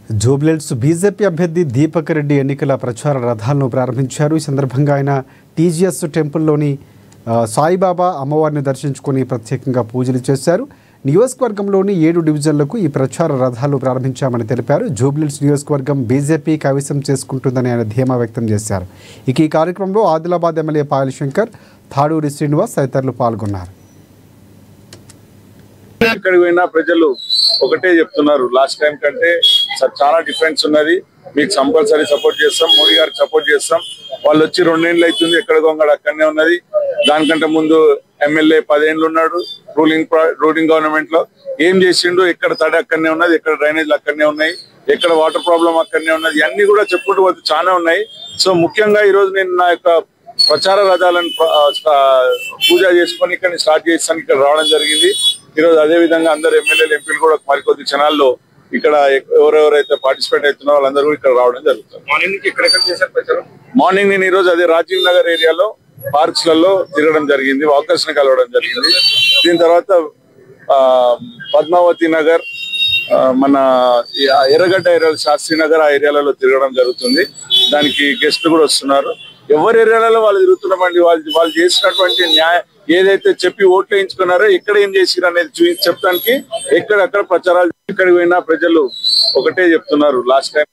Jubilee Hills BJP అభ్యర్థి దీపక్ రెడ్డి ఎన్నికల ప్రచార రథాలను ప్రారంభించారు. ఈ సందర్భంగా ఆయన టీజీఎస్ టెంపుల్లోని సాయిబాబా అమ్మవారిని దర్శించుకొని ప్రత్యేకంగా పూజలు చేశారు. నియోజకవర్గంలోని 7 డివిజన్లకు ఈ ప్రచార రథాలు ప్రారంభించామని తెలిపారు. జూబ్లీహిల్స్ నియోజకవర్గం బీజేపీ కైవసం చేసుకుంటుందని ఆయన ధీమా వ్యక్తం చేశారు. ఇక ఈ కార్యక్రమంలో ఆదిలాబాద్ ఎమ్మెల్యే పాయల్ శంకర్, తాడూరి శ్రీనివాస్ తదితరులు పాల్గొన్నారు. ఎక్కడికి పోయినా ప్రజలు ఒకటే చెప్తున్నారు, లాస్ట్ టైం కంటే చాలా డిఫరెన్స్ ఉన్నది, మీకు కంపల్సరీ సపోర్ట్ చేస్తాం, మోడీ గారికి సపోర్ట్ చేస్తాం. వాళ్ళు వచ్చి 2 ఏళ్ళు అవుతుంది, ఎక్కడ గొంగడు అక్కడనే ఉన్నది. దానికంటే ముందు ఎమ్మెల్యే 10 ఏళ్ళు ఉన్నాడు రూలింగ్ గవర్నమెంట్ లో. ఏం చేసిండు, ఎక్కడ తడి అక్కడనే ఉన్నది, ఎక్కడ డ్రైనేజ్లు అక్కడనే ఉన్నాయి, ఎక్కడ వాటర్ ప్రాబ్లం అక్కడనే ఉన్నది, అన్ని కూడా చెప్పుకుంటూ పోతే చాలా ఉన్నాయి. సో ముఖ్యంగా ఈ రోజు నేను నా యొక్క ప్రచార రథాలను పూజ చేసుకొని ఇక్కడ స్టార్ట్ చేస్తాను, ఇక్కడ రావడం జరిగింది. ఈరోజు అదే విధంగా అందరు ఎమ్మెల్యేలు ఎంపీలు కూడా మరికొద్ది క్షణాల్లో ఇక్కడ ఎవరెవరైతే పార్టిసిపేట్ అవుతున్నారో వాళ్ళందరూ ఇక్కడ రావడం జరుగుతుంది. మార్నింగ్ నేను ఈరోజు అదే రాజీవ్ నగర్ ఏరియాలో పార్క్స్ లలో తిరగడం జరిగింది, వాకర్స్ ని కలవడం జరిగింది. దీని తర్వాత పద్మావతి నగర్, మన ఎర్రగడ్డ ఏరియాలో శాస్త్రి నగర్ ఆ ఏరియాలలో తిరగడం జరుగుతుంది. దానికి గెస్ట్లు కూడా వస్తున్నారు. ఎవరి ఏరియాలలో వాళ్ళు తిరుగుతున్నామండి. వాళ్ళు చేసినటువంటి న్యాయం ఏదైతే చెప్పి ఓట్లు వేయించుకున్నారో ఎక్కడ ఏం చేసిరు అనేది చెప్పడానికి ఎక్కడక్కడ ప్రచారాలు. ఇక్కడికి పోయినా ప్రజలు ఒకటే చెప్తున్నారు, లాస్ట్ టైం